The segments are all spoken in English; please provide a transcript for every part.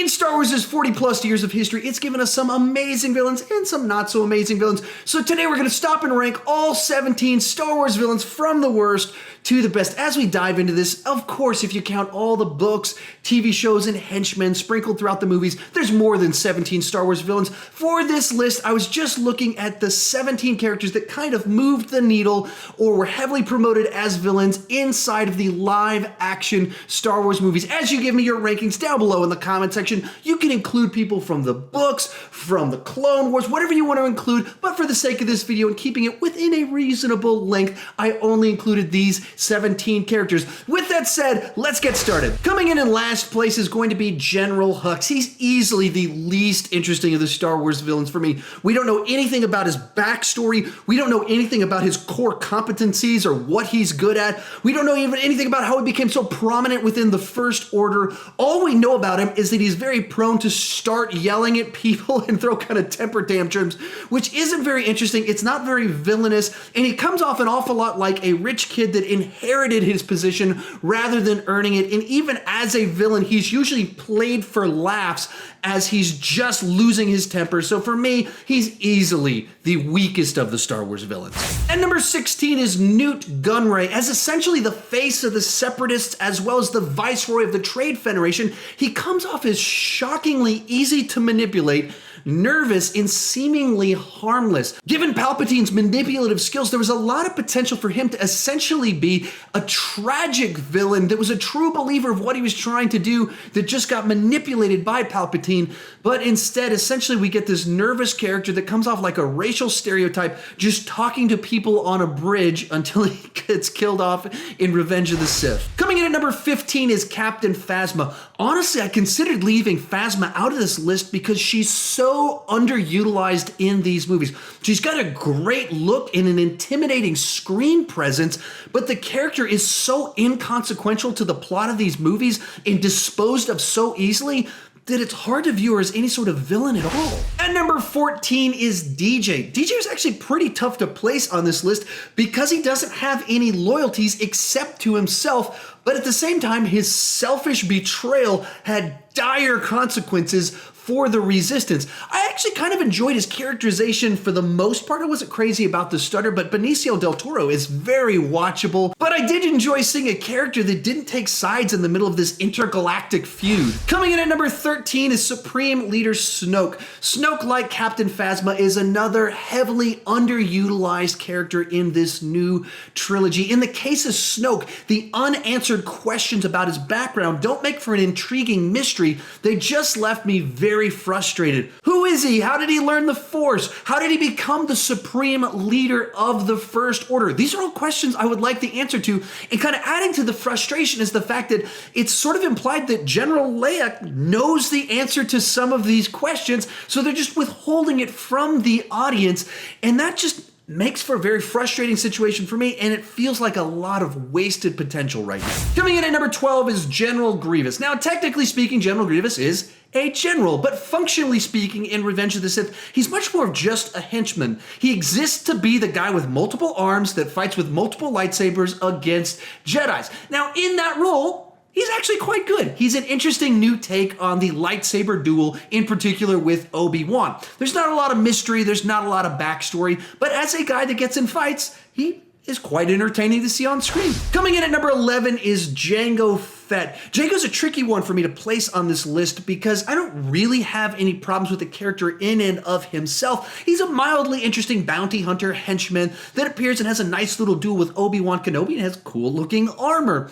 In Star Wars' 40 plus years of history, it's given us some amazing villains and some not so amazing villains. So today we're going to stop and rank all 17 Star Wars villains from the worst to the best. As we dive into this, of course, if you count all the books, TV shows, and henchmen sprinkled throughout the movies, there's more than 17 Star Wars villains. For this list, I was just looking at the 17 characters that kind of moved the needle or were heavily promoted as villains inside of the live action Star Wars movies. As you give me your rankings down below in the comment section, you can include people from the books, from the Clone Wars, whatever you want to include, but for the sake of this video and keeping it within a reasonable length, I only included these 17 characters. With that said, let's get started. Coming in last place is going to be General Hux. He's easily the least interesting of the Star Wars villains for me. We don't know anything about his backstory. We don't know anything about his core competencies or what he's good at. We don't know even anything about how he became so prominent within the First Order. All we know about him is that he's very prone to start yelling at people and throw kind of temper tantrums, which isn't very interesting. It's not very villainous, and he comes off an awful lot like a rich kid that inherited his position rather than earning it. And even as a villain, he's usually played for laughs as he's just losing his temper. So for me, he's easily the weakest of the Star Wars villains. And number 16 is Nute Gunray. As essentially the face of the Separatists as well as the Viceroy of the Trade Federation, he comes off as shockingly easy to manipulate, nervous, and seemingly harmless. Given Palpatine's manipulative skills, there was a lot of potential for him to essentially be a tragic villain that was a true believer of what he was trying to do that just got manipulated by Palpatine. But instead, essentially, we get this nervous character that comes off like a racial stereotype, just talking to people on a bridge until he gets killed off in Revenge of the Sith. Coming in at number 15 is Captain Phasma. Honestly, I considered leaving Phasma out of this list because she's so underutilized in these movies. She's got a great look and an intimidating screen presence, but the character is so inconsequential to the plot of these movies and disposed of so easily that it's hard to view her as any sort of villain at all. And number 14 is DJ. DJ is actually pretty tough to place on this list because he doesn't have any loyalties except to himself, but at the same time, his selfish betrayal had dire consequences for the Resistance. I actually kind of enjoyed his characterization for the most part. I wasn't crazy about the stutter, but Benicio del Toro is very watchable. But I did enjoy seeing a character that didn't take sides in the middle of this intergalactic feud. Coming in at number 13 is Supreme Leader Snoke. Snoke, like Captain Phasma, is another heavily underutilized character in this new trilogy. In the case of Snoke, the unanswered questions about his background don't make for an intriguing mystery. They just left me very frustrated. Who is he? How did he learn the Force? How did he become the supreme leader of the First Order? These are all questions I would like the answer to, and kind of adding to the frustration is the fact that it's sort of implied that General Leia knows the answer to some of these questions, so they're just withholding it from the audience, and that just makes for a very frustrating situation for me, and it feels like a lot of wasted potential right now. Coming in at number 12 is General Grievous. Now, technically speaking, General Grievous is a general, but functionally speaking, in Revenge of the Sith, he's much more of just a henchman. He exists to be the guy with multiple arms that fights with multiple lightsabers against Jedis. Now, in that role, he's actually quite good. He's an interesting new take on the lightsaber duel, in particular with Obi-Wan. There's not a lot of mystery, there's not a lot of backstory, but as a guy that gets in fights, he is quite entertaining to see on screen. Coming in at number 11 is Jango Fett. Jango's a tricky one for me to place on this list because I don't really have any problems with the character in and of himself. He's a mildly interesting bounty hunter henchman that appears and has a nice little duel with Obi-Wan Kenobi and has cool looking armor.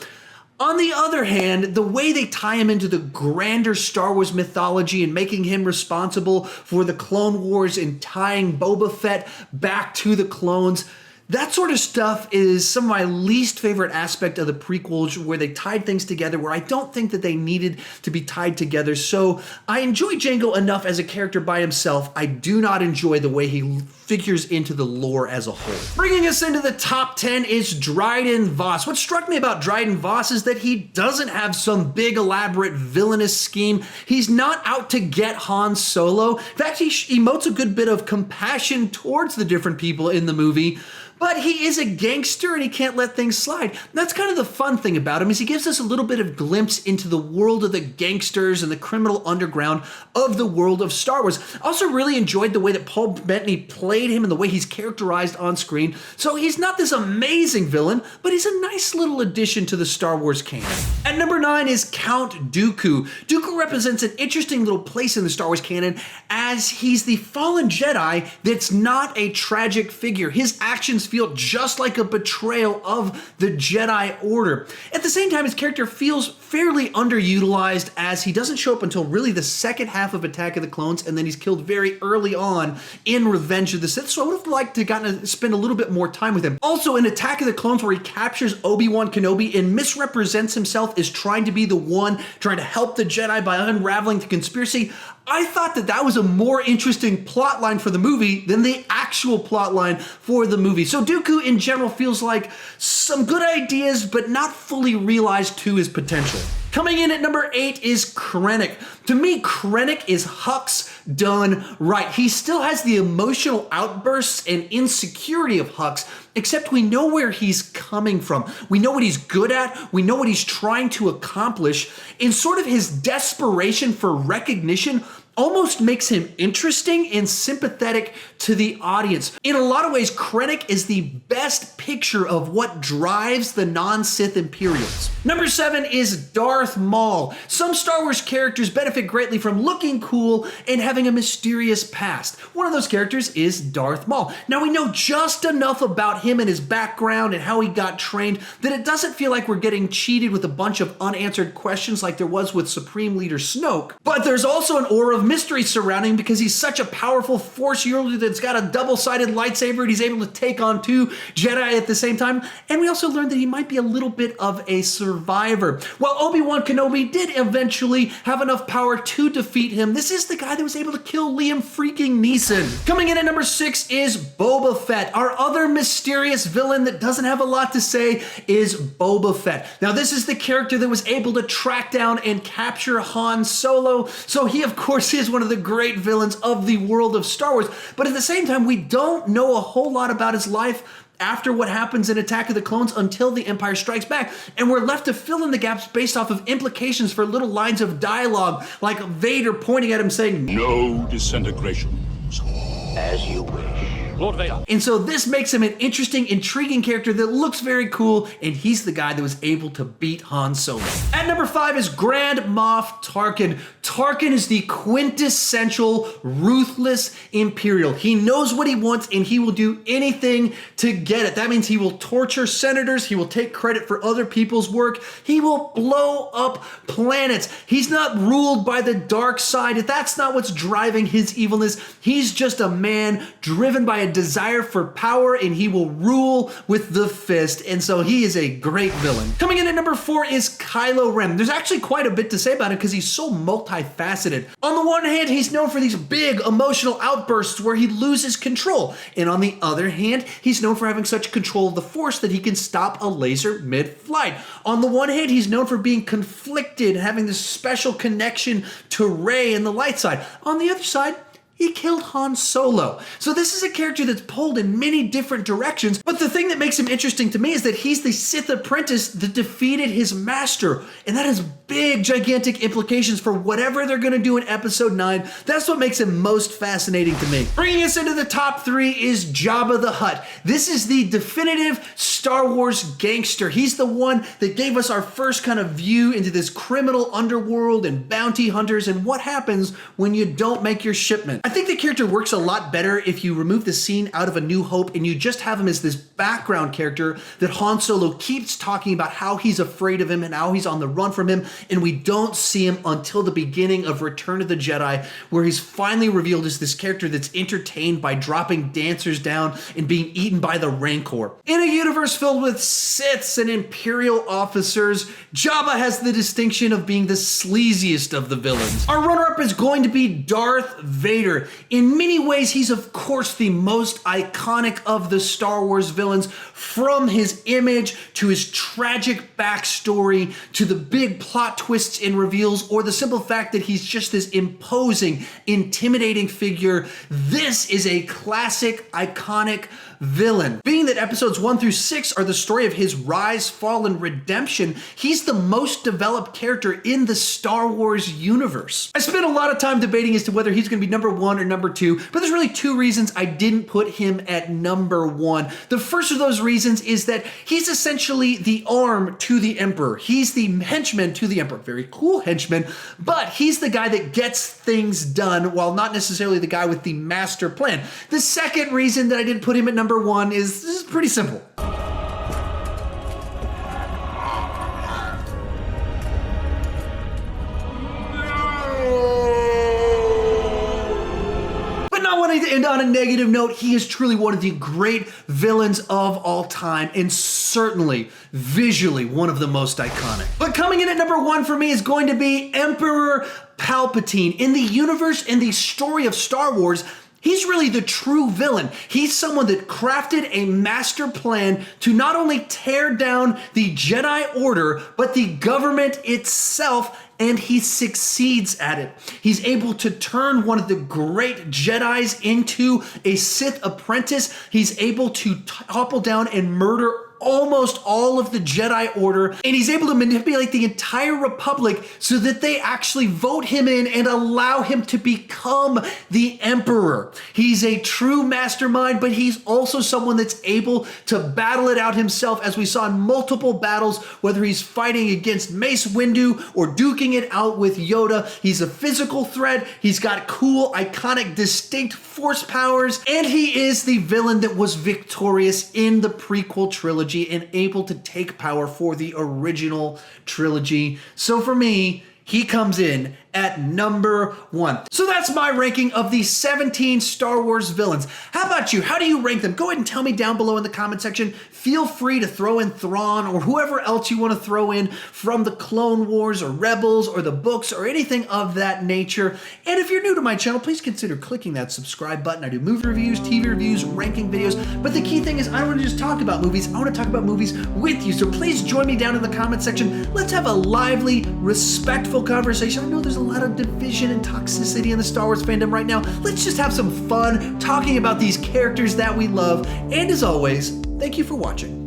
On the other hand, the way they tie him into the grander Star Wars mythology and making him responsible for the Clone Wars and tying Boba Fett back to the clones, that sort of stuff is some of my least favorite aspect of the prequels, where they tied things together where I don't think that they needed to be tied together. So I enjoy Jango enough as a character by himself. I do not enjoy the way he figures into the lore as a whole. Bringing us into the top 10 is Dryden Voss. What struck me about Dryden Voss is that he doesn't have some big elaborate villainous scheme. He's not out to get Han Solo. In fact, he emotes a good bit of compassion towards the different people in the movie. but he is a gangster and he can't let things slide. That's kind of the fun thing about him, is he gives us a little bit of glimpse into the world of the gangsters and the criminal underground of the world of Star Wars. I also really enjoyed the way that Paul Bettany played him and the way he's characterized on screen. So he's not this amazing villain, but he's a nice little addition to the Star Wars canon. At number 9 is Count Dooku. Dooku represents an interesting little place in the Star Wars canon, as he's the fallen Jedi that's not a tragic figure. His actions feel just like a betrayal of the Jedi Order. At the same time, his character feels fairly underutilized, as he doesn't show up until really the second half of Attack of the Clones, and then he's killed very early on in Revenge of the Sith, so I would have liked to spend a little bit more time with him. Also, in Attack of the Clones, where he captures Obi-Wan Kenobi and misrepresents himself as trying to be the one trying to help the Jedi by unraveling the conspiracy, I thought that was a more interesting plot line for the movie than the actual plot line for the movie. So Dooku in general feels like some good ideas, but not fully realized to his potential. Coming in at number 8 is Critic. To me, Critic is Hux done right. He still has the emotional outbursts and insecurity of Hux, except we know where he's coming from. We know what he's good at. We know what he's trying to accomplish. And sort of his desperation for recognition almost makes him interesting and sympathetic to the audience. In a lot of ways, Critic is the best picture of what drives the non-Sith Imperials. Number 7 is Darth Maul. Some Star Wars characters benefit greatly from looking cool and having a mysterious past. One of those characters is Darth Maul. Now, we know just enough about him and his background and how he got trained that it doesn't feel like we're getting cheated with a bunch of unanswered questions like there was with Supreme Leader Snoke. But there's also an aura of mystery surrounding him because he's such a powerful Force user that's got a double-sided lightsaber and he's able to take on 2 Jedi at the same time. And we also learned that he might be a little bit of a survivor. While Obi-Wan Kenobi did eventually have enough power to defeat him, this is the guy that was able to kill Liam freaking Neeson. Coming in at number 6 is Boba Fett. Our other mysterious villain that doesn't have a lot to say is Boba Fett. Now, this is the character that was able to track down and capture Han Solo, so he, of course, is one of the great villains of the world of Star Wars, but at the same time, we don't know a whole lot about his life after what happens in Attack of the Clones until The Empire Strikes Back, and we're left to fill in the gaps based off of implications for little lines of dialogue, like Vader pointing at him saying, "No disintegrations." As you wish. Lord Vader. And so this makes him an interesting, intriguing character that looks very cool, and he's the guy that was able to beat Han Solo. At number 5 is Grand Moff Tarkin. Tarkin is the quintessential, ruthless Imperial. He knows what he wants, and he will do anything to get it. That means he will torture senators, he will take credit for other people's work, he will blow up planets. He's not ruled by the dark side. That's not what's driving his evilness. He's just a man driven by a desire for power, and he will rule with the fist, and so he is a great villain. Coming in at number 4 is Kylo Ren. There's actually quite a bit to say about him because he's so multifaceted. On the one hand, he's known for these big emotional outbursts where he loses control, and on the other hand, he's known for having such control of the Force that he can stop a laser mid-flight. On the one hand, he's known for being conflicted, having this special connection to Rey and the light side. On the other side, he killed Han Solo. So this is a character that's pulled in many different directions, but the thing that makes him interesting to me is that he's the Sith apprentice that defeated his master, and that has big, gigantic implications for whatever they're gonna do in Episode 9. That's what makes him most fascinating to me. Bringing us into the top 3 is Jabba the Hutt. This is the definitive Star Wars gangster. He's the one that gave us our first kind of view into this criminal underworld and bounty hunters and what happens when you don't make your shipment. I think the character works a lot better if you remove the scene out of A New Hope and you just have him as this background character that Han Solo keeps talking about how he's afraid of him and how he's on the run from him, and we don't see him until the beginning of Return of the Jedi, where he's finally revealed as this character that's entertained by dropping dancers down and being eaten by the Rancor. In a universe filled with Siths and Imperial officers, Jabba has the distinction of being the sleaziest of the villains. Our runner-up is going to be Darth Vader. Vader. In many ways, he's of course the most iconic of the Star Wars villains, from his image to his tragic backstory to the big plot twists and reveals, or the simple fact that he's just this imposing, intimidating figure. This is a classic, iconic villain. Being that episodes 1 through 6 are the story of his rise, fall, and redemption, he's the most developed character in the Star Wars universe. I spent a lot of time debating as to whether he's going to be number 1 or number 2, but there's really 2 reasons I didn't put him at number 1. The first of those reasons is that he's essentially the arm to the Emperor. He's the henchman to the Emperor. Very cool henchman, but he's the guy that gets things done while not necessarily the guy with the master plan. The second reason that I didn't put him at number 1 is this is pretty simple. To end on a negative note, he is truly one of the great villains of all time, and certainly visually one of the most iconic. But coming in at number 1 for me is going to be Emperor Palpatine. In the universe and the story of Star Wars, he's really the true villain. He's someone that crafted a master plan to not only tear down the Jedi Order, but the government itself, and he succeeds at it. He's able to turn one of the great Jedis into a Sith apprentice. He's able to topple down and murder almost all of the Jedi Order, and he's able to manipulate the entire Republic so that they actually vote him in and allow him to become the Emperor. He's a true mastermind, but he's also someone that's able to battle it out himself, as we saw in multiple battles, whether he's fighting against Mace Windu or duking it out with Yoda. He's a physical threat. He's got cool, iconic, distinct force powers, and he is the villain that was victorious in the prequel trilogy and able to take power for the original trilogy. So for me, he comes in at number 1. So that's my ranking of the 17 Star Wars villains. How about you? How do you rank them? Go ahead and tell me down below in the comment section. Feel free to throw in Thrawn or whoever else you want to throw in from the Clone Wars or Rebels or the books or anything of that nature. And if you're new to my channel, please consider clicking that subscribe button. I do movie reviews, TV reviews, ranking videos, but the key thing is I don't want to just talk about movies. I want to talk about movies with you. So please join me down in the comment section. Let's have a lively, respectful conversation. I know there's a lot of division and toxicity in the Star Wars fandom right now. Let's just have some fun talking about these characters that we love. And as always, thank you for watching.